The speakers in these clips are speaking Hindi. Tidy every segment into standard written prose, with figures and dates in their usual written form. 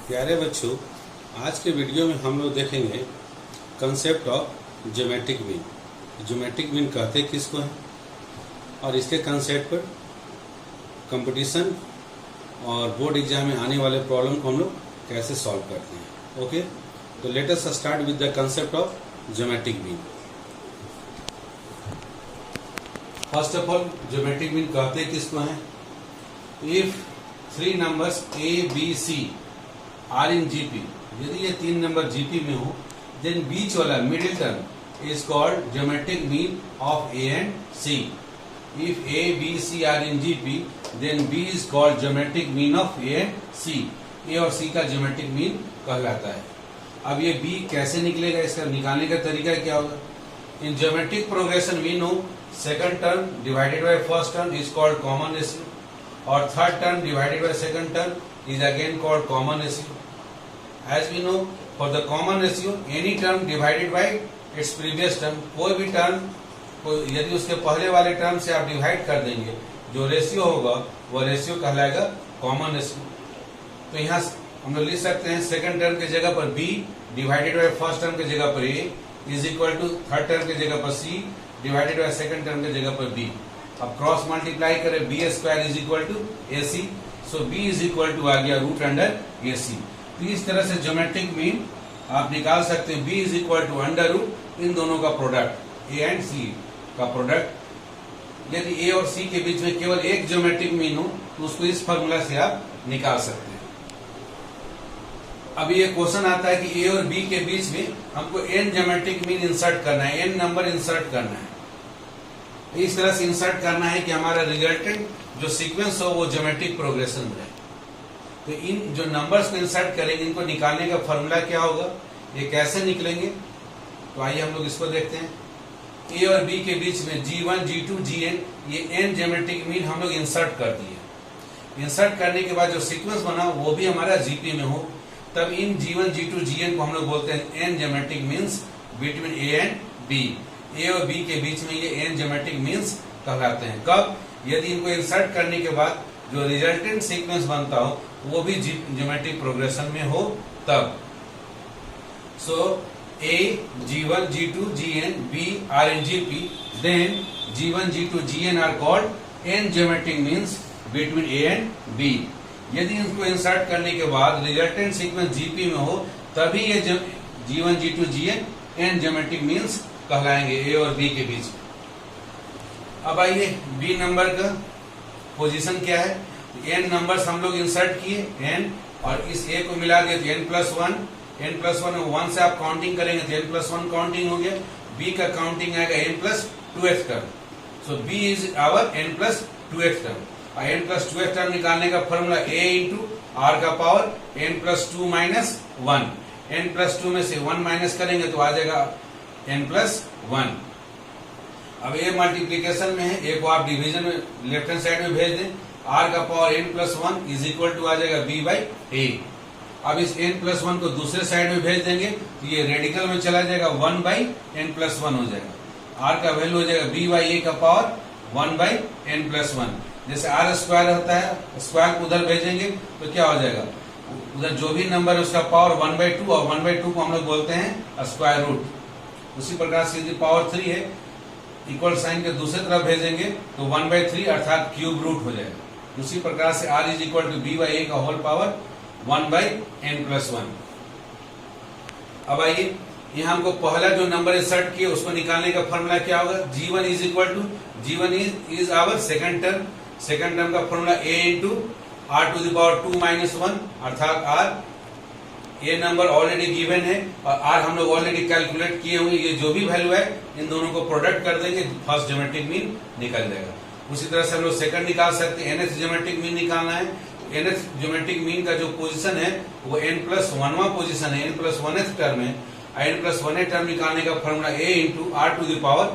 प्यारे बच्चों, आज के वीडियो में हम लोग देखेंगे concept of geometric mean. Geometric mean कहते किसको हैं और इसके कंसेप्ट पर कंपटीशन और बोर्ड एग्जाम में आने वाले प्रॉब्लम को हम लोग कैसे सॉल्व करते हैं। ओके, तो let us start with the concept of geometric mean. First of all, geometric mean कहते किसको हैं? If 3 numbers A, B, C are in GP, यदि ये 3 नंबर जीपी में हो, देन बीच वाला middle term is called geometric mean of A and C. If A B C are in GP, then B is called geometric mean of A and C. A और सी का ज्योमेट्रिक मीन कहलाता है। अब ये बी कैसे निकलेगा, इसका निकालने का तरीका क्या होगा? In geometric progression we know second term divided by first term is called common ratio, और third term divided by second term is again called common ratio. As we know, for the common ratio, any term divided by its previous term, कोई भी टर्म को यदि उसके पहले वाले टर्म से आप डिवाइड कर देंगे, जो रेशियो होगा वो रेशियो कहलाएगा कॉमन रेशियो। तो यहाँ हम लोग लिख सकते हैं सेकंड टर्म की जगह पर b divided by first term की जगह पर a is equal to third term की जगह पर c divided by second term की जगह पर b। अब क्रॉस मल्टीप्लाई करें, B square is equal to A C, so B is equal to आ गया रूट अंडर ए सी। तो इस तरह से ज्योमेट्रिक मीन आप निकाल सकते हैं। B is equal to under root इन दोनों का प्रोडक्ट, ए एंड सी का प्रोडक्ट। यदि ए और सी के बीच में केवल एक ज्योमेट्रिक मीन हो तो उसको इस फॉर्मूला से आप निकाल सकते हैं। अभी ये क्वेश्चन आता है कि ए और बी के बीच में हमको एन ज्योमेट्रिक मीन इंसर्ट करना है, एन नंबर इंसर्ट करना है। इस तरह से इंसर्ट करना है कि हमारा रिजल्टेंट जो सीक्वेंस हो वो ज्योमेट्रिक प्रोग्रेशन में रहे। तो इन जो नंबर्स को इंसर्ट करेंगे, इनको निकालने का फॉर्मूला क्या होगा, ये कैसे निकलेंगे? तो आइए हम लोग इसको देखते हैं। ए और बी के बीच में G1, G2, Gn, ये n ज्योमेट्रिक मीन हम लोग इंसर्ट कर दिए। इंसर्ट करने के बाद जो सीक्वेंस बना वो भी हमारा जीपी में हो, तब इन G1, G2, Gn को हम लोग बोलते हैं n geometric means between A and B. A और बी के बीच में ये एन ज्योमेट्रिक मीन्स कहलाते हैं। कब? यदि इनको इंसर्ट करने के बाद जो रिजल्टेंट सीक्वेंस बनता हो वो भी ज्योमेट्रिक प्रोग्रेशन में हो तब। So A G1, G2, Gn, B are in GP, then G1, G2, Gn are called an geometric means between A and B. यदि इनको इंसर्ट करने के बाद रिजल्टेंट सीक्वेंस जीपी में हो तभी ये G1, G2, Gn N geometric means कहलाएंगे ए और बी के बीच में। अब आइए बी नंबर का पोजीशन क्या है। एन नंबर्स हम लोग इंसर्ट किए एन, और इस ए को मिला दिया तो एन प्लस वन, वन से आप काउंटिंग करेंगे तो एन प्लस वन काउंटिंग हो गया। बी का काउंटिंग आएगा n plus two x term, so B is our n plus two x term. N plus two x term निकालने का फॉर्मूला ए इंटू आर का power n plus two minus one. N plus two में से वन माइनस करेंगे तो आ जाएगा n प्लस वन। अब ये मल्टीप्लीकेशन में है, ए को आप डिवीजन में लेफ्ट हैंड साइड में भेज दें। r का power n plus one is equal to आ जाएगा b बाई ए। अब इस n प्लस वन को दूसरे साइड में भेज देंगे तो ये रेडिकल में चला जाएगा, 1 बाई n प्लस वन हो जाएगा। r का वैल्यू हो जाएगा b बाई ए का power 1 by n plus one. जैसे r स्क्वायर होता है, स्क्वायर को उधर भेजेंगे तो क्या हो जाएगा, उधर जो भी नंबर है उसका पावर 1/2, और 1/2 को हम लोग बोलते हैं स्क्वायर रूट। उसी प्रकार से यदि पावर 3 है, इक्वल साइन के दूसरी तरफ भेजेंगे तो 1/3 अर्थात क्यूब रूट हो जाएगा। उसी प्रकार से r is equal to b by ए का whole power 1 by n plus one. अब आइए यहाँ हमको पहला जो नंबर इंसर्ट किए उसको निकालने का फॉर्मूला क्या होगा। G1 is equal to G1 is our second term. Second term का formula a into are to the power 2 minus one, अर्थात r ये नंबर ऑलरेडी गिवन है और आर हम लोग ऑलरेडी कैलकुलेट किए हुए। ये जो भी वैल्यू है इन दोनों को प्रोडक्ट कर देंगे, फर्स्ट ज्योमेट्रिक मीन निकल जाएगा। उसी तरह से हम लोग सेकंड निकाल सकते हैं। nth ज्योमेट्रिक मीन निकालना है, nth ज्योमेट्रिक मीन का जो पोजीशन है वो n प्लस वनवा पोजिशन है, n प्लस वनथ टर्म है। n प्लस वन टर्म निकालने का formula a into are to the power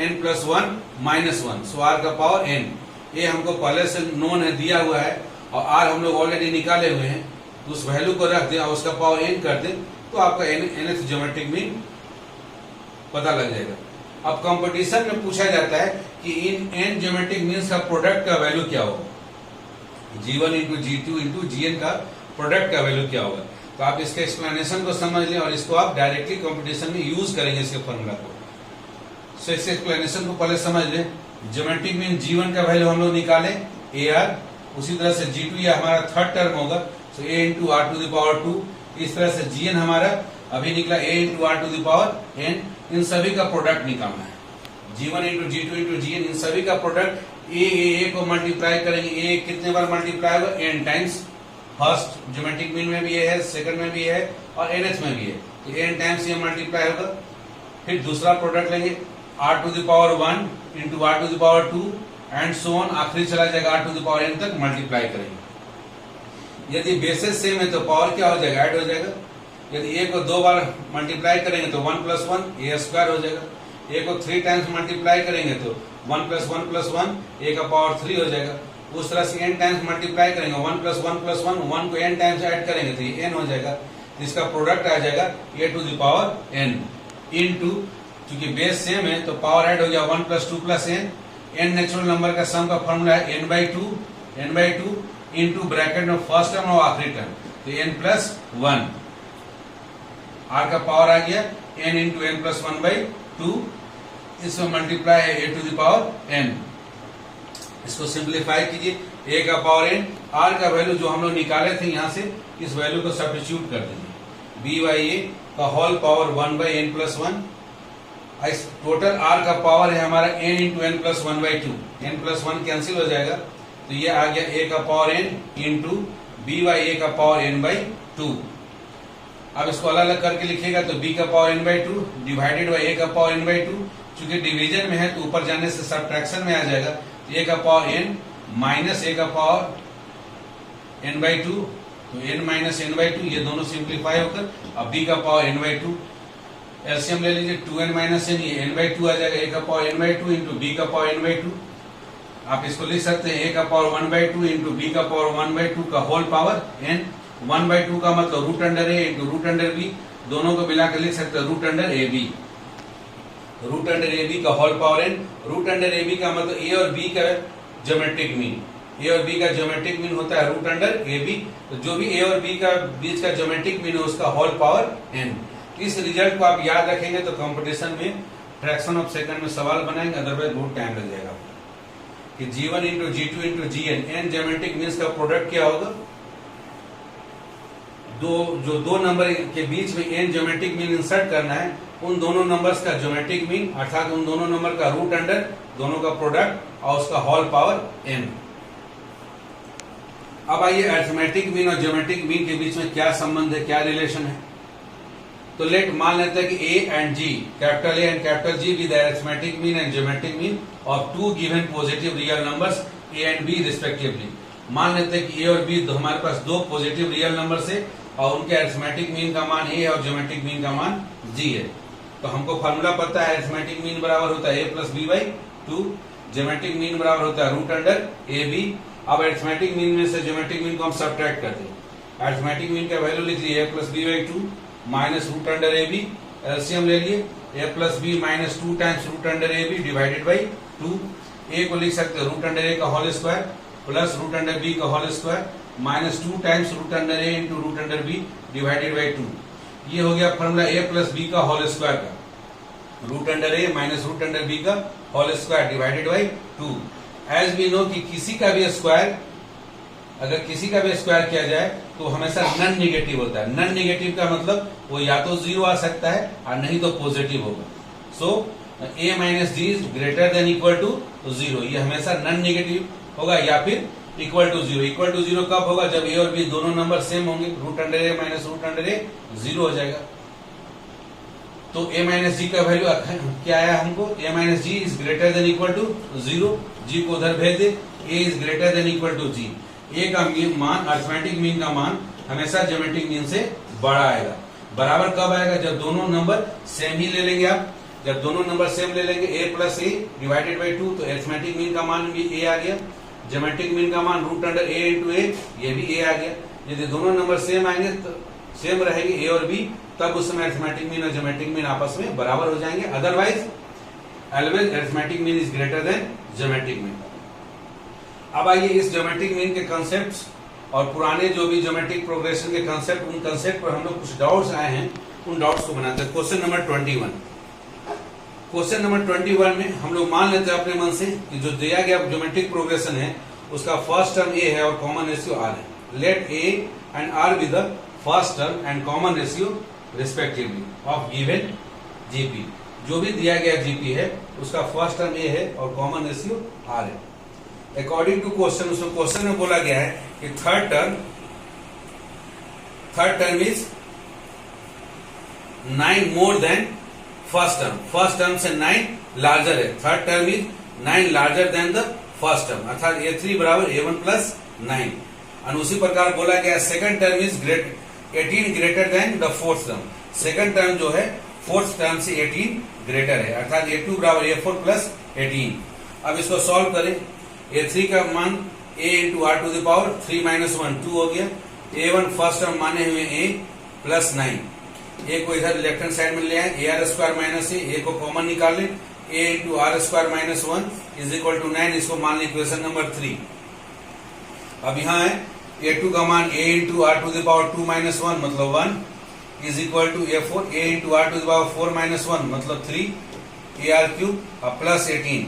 n plus one minus one, so R का पावर n। ये हमको पहले से नोन है, दिया हुआ है, और आर हम लोग ऑलरेडी निकाले हुए हैं। उस वैल्यू को रख दें और उसका पावर n कर दें तो आपका nth ज्योमेट्रिक मीन पता लग जाएगा। अब कंपटीशन में पूछा जाता है कि इन n ज्योमेट्रिक मीन्स का प्रोडक्ट का वैल्यू क्या होगा। G1 into G2 into Gn का प्रोडक्ट का वैल्यू क्या होगा। तो आप इसके एक्सप्लेनेशन को समझ लें और इसको आप डायरेक्टली कंपटीशन में यूज करेंगे इसके फॉर्मूला को। सो इसके एक्सप्लेनेशन को पहले समझ लें। ज्योमेट्रिक मीन G1 का वैल्यू हम लोग निकाले AR, उसी तरह से G2 ये हमारा थर्ड टर्म होगा, so A into R to the power 2। इस तरह से Gn हमारा अभी निकला A into R to the power n। इन सभी का प्रोडक्ट निकालना है। G1 into G2 into Gn, इन सभी का प्रोडक्ट A को मल्टीप्लाई करेंगे। A कितने बार मल्टीप्लाई होगा? n times. First geometric mean में भी ये है, सेकंड में भी है और NH में भी है, तो n टाइम्स ये मल्टीप्लाई होगा। फिर दूसरा प्रोडक्ट लेंगे R to the power 1 into R to the power 2 and so on, आखिरी चला जाएगा R to the power n तक मल्टीप्लाई करेंगे। यदि बेसिस सेम है तो पावर क्या हो जाएगा? ऐड हो जाएगा। यदि A को 2 बार मल्टीप्लाई करेंगे तो 1 प्लस 1 A स्क्वायर हो जाएगा। A को 3 टाइम्स मल्टीप्लाई करेंगे तो 1 प्लस 1 प्लस 1 A का पावर 3 हो जाएगा। उस तरह से n टाइम्स मल्टीप्लाई करेंगे 1 प्लस 1 प्लस 1, 1 को n टाइम्स ऐड करेंगे तो ये n हो जाएगा। इसका प्रोडक्ट आ जाएगा A to the power n into, क्योंकि बेस सेम है तो पावर ऐड हो गया 1 plus 2 plus n। n natural number का सम का फॉर्मूला है n/2 इनटू ब्रैकेट में फर्स्ट टर्म और आखिरी टर्म, तो n प्लस 1। r का पावर आ गया n इंटू n प्लस 1/2, इसमें मल्टीप्लाई है A to the power n। इसको सिंप्लीफाई कीजिए, A का पावर n, r का वैल्यू जो हम लोग निकाले थे यहाँ से, इस वैल्यू को सब्स्टिट्यूट कर दीजिए। b/a का whole power 1/n plus 1। Total r का पावर है हमारा n into n plus 1/2, n plus 1 cancel हो जाएगा, तो ये आ गया a का पावर n इंटू b/a का पावर n/2। अब इसको अलग अलग करके लिखिएगा तो b का power n/2 divided by a का पावर n/2। चूंकि डिवीजन में है तो ऊपर जाने से सब्ट्रैक्शन में आ जाएगा, तो a का पावर n माइनस a का पावर n/2, तो n माइनस n/2 ये दोनों सिंप्लीफाई होकर अब b का पावर n/2। एलसीएम ले लीजिए 2n माइनस n, ये n/2 आ जाएगा। a का पावर n/2 इंटू b का पावर n/2। आप इसको लिख सकते हैं a का पावर 1/2 इंटू b का पावर 1/2 का होल पावर n। 1/2 का मतलब root under a into root under b, दोनों को मिलाकर लिख सकते हैं root under ab। Root under ab का whole power n। Root under ab का मतलब a और b का ज्योमेट्रिक मीन, a और b का ज्योमेट्रिक मीन होता है रूट अंडर ab, तो जो भी a और b का बीच का ज्योमेट्रिक मीन है उसका होल पावर n। इस रिजल्ट को आप याद रखेंगे तो कंपटीशन में फ्रैक्शन ऑफ सेकंड में सवाल बनाएंगे, अदरवाइज बहुत टाइम लग जाएगा कि G1 into G2 into Gn, n geometric means का प्रोडक्ट क्या होगा? दो नंबर के बीच में n ज्योमेट्रिक मीन इंसर्ट करना है, उन दोनों नंबर्स का ज्योमेट्रिक मीन अर्थात उन दोनों नंबर का रूट अंडर, दोनों का प्रोडक्ट और उसका होल पावर n। अब आइए अरिथमेटिक मीन और ज्योमेट्रिक मीन के बीच में क्या संबंध है, क्या रिलेशन है। तो लेट मान लेते हैं कि A and G, capital A and capital G with arithmetic mean and geometric mean of two given positive real numbers A and B respectively. मान लेते हैं कि A और B हमारे पास दो पॉजिटिव रियल नंबर्स है और उनके अरिथमेटिक मीन का मान A है और ज्योमेट्रिक मीन का मान G है। तो हमको फॉर्मूला पता है, अरिथमेटिक मीन बराबर होता है A plus B/2, geometric mean बराबर होता है रूट अंडर AB। अब अरिथमेटिक मीन में से ज्योमेट्रिक मीन को हम सब्ट्रैक्ट करते हैं। अरिथमेटिक मीन का वैल्यू लिख लीजिए A plus B/2 minus root under AB। LCM ले लिए, A plus B minus 2 times root under AB divided by 2। A को लिख सकते हैं रूट अंडर A का whole square plus root under B का whole square minus 2 times root under A into root under B divided by 2। ये हो गया फॉर्मूला A प्लस B का होल स्क्वायर का, root under A minus root under B का whole square divided by 2। As we know कि किसी का भी स्क्वायर, अगर किसी का भी स्क्वायर किया जाए तो हमेशा नन नेगेटिव होता है। नन नेगेटिव का मतलब वो या तो जीरो आ सकता है और नहीं तो पॉजिटिव होगा। So a minus G is greater than equal to 0, ये हमेशा नन नेगेटिव होगा या फिर इक्वल टू 0। इक्वल टू 0 कब होगा? जब a और b दोनों नंबर सेम होंगे, root under a minus root under a 0 हो जाएगा। तो a माइनस जी का वैल्यू क्या आया हमको? a minus G is greater than equal to 0। G को उधर भेज दे, a is greater than equal to G. a का मान, अरिथमेटिक मीन का मान हमेशा ज्योमेट्रिक मीन से बड़ा आएगा। बराबर कब आएगा? जब दोनों नंबर सेम ही ले लेंगे आप। जब दोनों नंबर सेम ले लेंगे a plus a divided by 2, तो अरिथमेटिक मीन का मान भी a आ गया। ज्योमेट्रिक मीन का मान root under a into a, ये भी a आ गया। यदि दोनों नंबर सेम आएंगे तो सेम रहेंगे a और b, तब उस समय अरिथमेटिक मीन और ज्योमेट्रिक मीन आपस में बराबर हो जाएंगे। Otherwise always arithmetic mean is greater then geometric mean. अब आइए इस ज्योमेट्रिक मीन के कॉन्सेप्ट्स और पुराने जो भी ज्योमेट्रिक प्रोग्रेशन के कंसेप्ट, उन कंसेप्ट पर हम लोग कुछ डाउट्स आए हैं, उन डाउट्स को बनाते हैं। Question number 21। क्वेश्चन नंबर 21 में हम लोग मान लेते हैं अपने मन से कि जो दिया गया ज्योमेट्रिक प्रोग्रेशन है उसका फर्स्ट टर्म ए है और कॉमन रेशियो आर है। Let A and R be the first term and common ratio respectively of given GP. जो भी दिया गया जीपी है उसका फर्स्ट टर्म ए है और कॉमन रेशियो आर है। अकॉर्डिंग टू क्वेश्चन, उसमें क्वेश्चन में बोला गया है कि third term is 9 more than first term. First term से 9 लार्जर है। Third term is 9 larger than the first term, अर्थात a3 बराबर a1 प्लस 9। और उसी प्रकार बोला गया second term is 18 greater than the fourth term. Second term जो है फोर्थ टर्म से 18 ग्रेटर है, अर्थात a2 बराबर a4 प्लस 18। अब इसको सॉल्व करें। a3 का मान a into are to the power 3 minus 1 2 हो गया। a1 फर्स्ट टर्म माने हुए a प्लस 9। ए को इधर लेफ्ट हैंड साइड में ले आए, A are square minus A को कॉमन निकाल लें। A into R square minus 1 is equal to 9। इसको मान लें इक्वेशन नंबर 3। अब यहाँ है a2 का मान a into are to the power 2 minus 1 मतलब 1 is equal to a4 a into are to the power 4 minus 1 मतलब 3 ar cube plus 18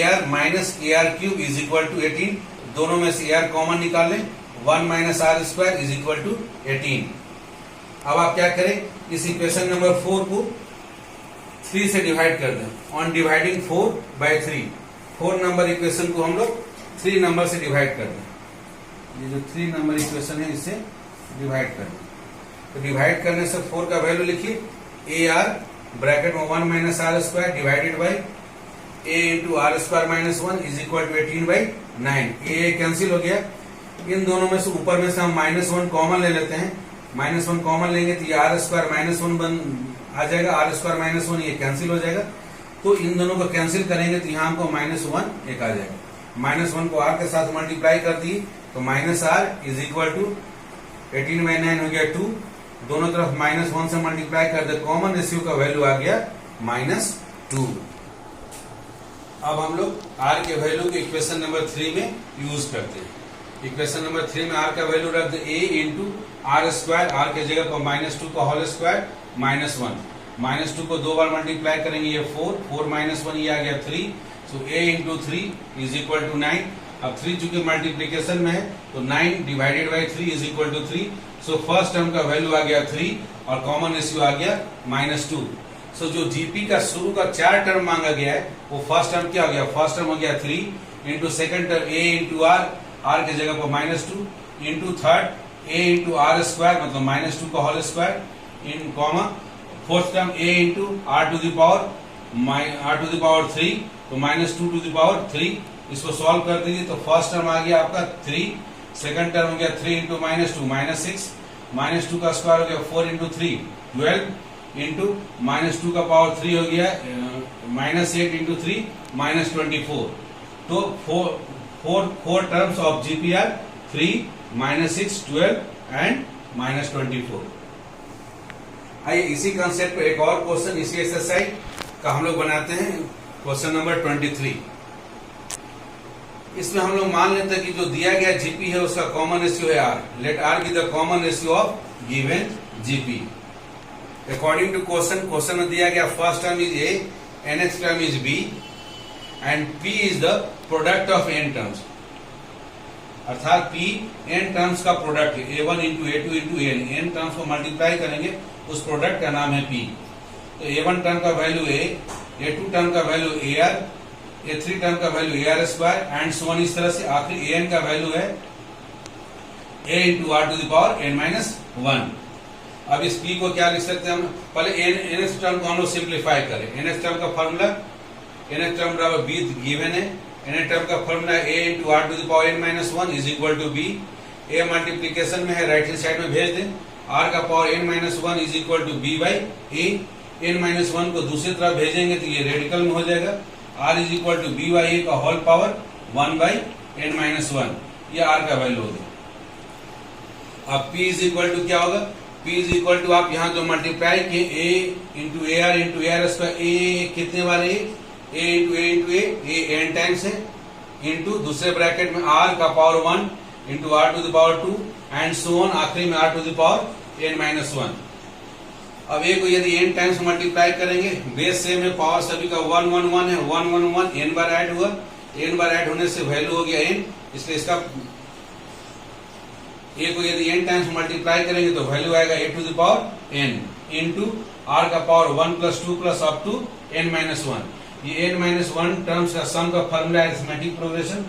ar minus ar cube is equal to 18। दोनों में से ar कॉमन निकाल लें। 1 minus R square is equal to 18। अब आप क्या करें, इस इक्वेशन नंबर 4 को 3 से डिवाइड कर दें। On dividing 4 by 3, 4 number equation को हम लोग 3 नंबर से डिवाइड कर दें। ये जो 3 नंबर इक्वेशन है इससे डिवाइड कर दें। तो डिवाइड करने से 4 का वैल्यू लिखिए, ए आर ब्रैकेट में 1 minus R square divided by A into R square minus 1 is equal to 18 by 9। A cancel हो गया। इन दोनों में से ऊपर में से हम माइनस 1 कॉमन ले लेते हैं। माइनस 1 कॉमन लेंगे तो ये आर स्क्वायर माइनस 1 बन आ जाएगा। आर स्क्वायर माइनस 1 ये कैंसिल हो जाएगा। तो इन दोनों को कैंसिल करेंगे तो यहाँ हमको माइनस 1 एक आ जाएगा। माइनस 1 को आर के साथ मल्टीप्लाई कर दिए तो minus R is equal to 18 by 9 हो गया 2। दोनों तरफ माइनस 1 से मल्टीप्लाई कर दे, कॉमन रेशियो का वैल्यू आ गया -2। अब हम लोग आर के वैल्यू को इक्वेशन नंबर 3 में यूज करते हैं। इक्वेशन नंबर 3 में आर का वैल्यू रख दे a into R square, R के जगह पर -2 का होल स्क्वायर -1। -2 को 2 बार मल्टीप्लाई करेंगे ये 4 माइनस 1 ये आ गया 3। So a into 3 is equal to 9। अब 3 चूंकि मल्टीप्लीकेशन में है तो 9 divided by 3 is equal to 3। So first term का वैल्यू आ गया 3 और कॉमन रेशियो आ गया -2। सो जो जीपी का शुरू का 4 टर्म मांगा गया है वो फर्स्ट टर्म क्या हो गया, फर्स्ट टर्म हो गया 3 into second term a into R के जगह पर -2 into third a into R square मतलब -2 का होल स्क्वायर इन comma fourth term a into are to the power 3 तो -2 टू द पावर 3। इसको सॉल्व कर दीजिए तो फर्स्ट टर्म आ गया आपका 3, सेकंड टर्म हो गया 3 इंटू -2 -6, -2 का स्क्वायर हो गया 4 इंटू 3 12 इंटू -2 का पावर 3 हो गया -8 इंटू 3 -24। तो 4 टर्म्स ऑफ जीपीआर 3 -6 12 एंड -24। आइए इसी कंसेप्ट पे एक और क्वेश्चन इसी एक्सरसाइज का हम लोग बनाते हैं। Question number 23। इसमें हम लोग मान लेते हैं कि जो दिया गया जीपी है उसका कॉमन रेशियो है R. Let R be the common ratio of given GP. According to question में दिया गया first term is A, next term is B and P is the product of n terms, अर्थात पी एन टर्म्स का प्रोडक्ट है। a1 into a2 into n terms को मल्टीप्लाई करेंगे उस प्रोडक्ट का नाम है पी। तो a1 टर्म का वैल्यू a, a2 टर्म का वैल्यू ar, a3 टर्म का value ar square and so on. इस तरह से आखिरी an का वैल्यू है a into are to the power n-1। अब इस p को क्या लिख सकते हैं हम, पहले nth टर्म को हम लोग सिंप्लीफाई करें। nth टर्म का फॉर्मूला, nth टर्म बराबर b गिवन है। nth टर्म का formula a into are to the power n-1 is equal to b। a multiplication में है, राइट हैंड साइड में भेज दें। r का power n-1 is equal to b by a। n-1 को दूसरी तरफ भेजेंगे तो ये रेडिकल में हो जाएगा। r is equal to b by a का होल पावर 1 बाई n-1, ये r का वैल्यू हो गया। अब p इज इक्वल टू क्या होगा, p इज इक्वल टू आप यहाँ जो मल्टीप्लाई किए a into a are square, a कितने बार a into a n times है इंटू दूसरे ब्रैकेट में r का power 1 into are to the power 2 and so on, आखिरी में r to the power n minus 1। अब ए को यदि n टाइम्स मल्टीप्लाई करेंगे, बेस सेम है, पावर सभी का 1 1 1 है, 1 1 1 n बार ऐड हुआ, n बार ऐड होने से वैल्यू हो गया n, इसलिए इसका ए को यदि n टाइम्स मल्टीप्लाई करेंगे तो वैल्यू आएगा a to the power n into R का power 1 plus 2 plus up to n minus 1। ये n माइनस 1 टर्म्स का सम का फॉर्मूला है अरिथमेटिक प्रोग्रेशन।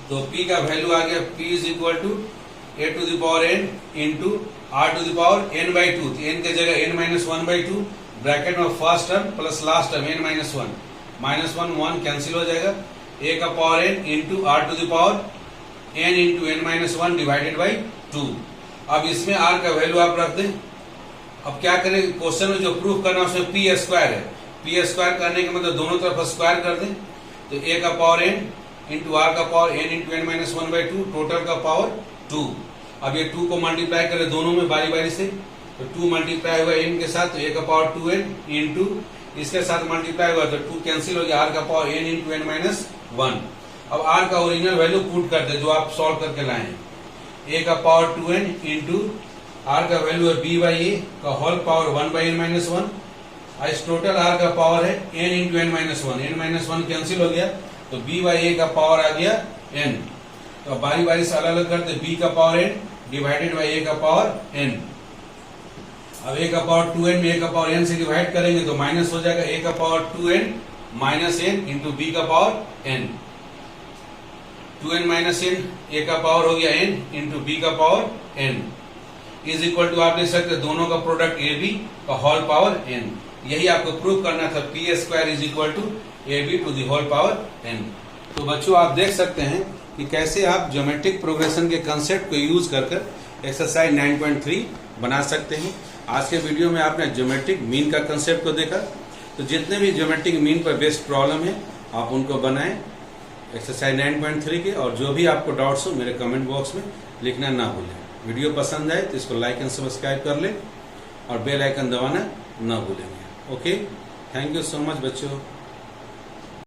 तो p का वैल्यू आ गया, p is equal to a to the power n into r to the power n by 2, n के जगह n माइनस 1 बाई 2, ब्रैकेट में first term plus last term n minus 1, minus 1 1 cancel हो जाएगा, a का power n into r to the power n into n minus 1 divided by 2। अब इसमें r का वैल्यू आप रख दें। अब क्या करें, क्वेश्चन में जो प्रूफ करना है उसमें पी स्क्वायर है, पी स्क्वायर करने के मतलब दोनों तरफ स्क्वायर कर दें, तो a का पावर n इंटू r का power n into n minus 1 by 2, total का पावर 2। अब ये 2 को मल्टीप्लाई करें दोनों में बारी बारी से, तो 2 मल्टीप्लाई हुआ n के साथ, तो a का पावर 2n इंटू इसके साथ मल्टीप्लाई हुआ तो 2 कैंसिल हो गया, r का power n into n minus 1। अब r का ओरिजिनल वैल्यू पुट कर दे जो आप सॉल्व करके लाए हैं, a का पावर 2n इंटू r का वैल्यू है b बाई ए का whole power 1 by n minus 1, इस टोटल r का पावर है n into n minus 1, n minus 1 cancel हो गया, तो b बाई ए का पावर आ गया n। तो बारी बारी से अलग अलग करते, b का power n divided by a का पावर n। अब a का पावर 2n में a का पावर n से डिवाइड करेंगे तो माइनस हो जाएगा, a का power 2n minus n into b का power n, 2n minus n, a का पावर हो गया n इंटू b का power n is equal to, आप लिख सकते हैं दोनों का प्रोडक्ट ए बी का होल पावर n। यही आपको प्रूव करना था, p square is equal to a b to the whole power n। तो बच्चों आप देख सकते हैं कि कैसे आप ज्योमेट्रिक प्रोग्रेशन के कंसेप्ट को यूज कर एक्सरसाइज 9.3 बना सकते हैं। आज के वीडियो में आपने ज्योमेट्रिक मीन का कंसेप्ट को देखा, तो जितने भी ज्योमेट्रिक मीन पर बेस्ड प्रॉब्लम है आप उनको बनाएं एक्सरसाइज 9.3 के, और जो भी आपको डाउट्स हो मेरे कमेंट बॉक्स में लिखना ना भूलें। वीडियो पसंद आए तो इसको लाइक एंड सब्सक्राइब कर लें और बेल आइकन दबाना ना भूलेंगे। Okay, thank you so much बच्चों।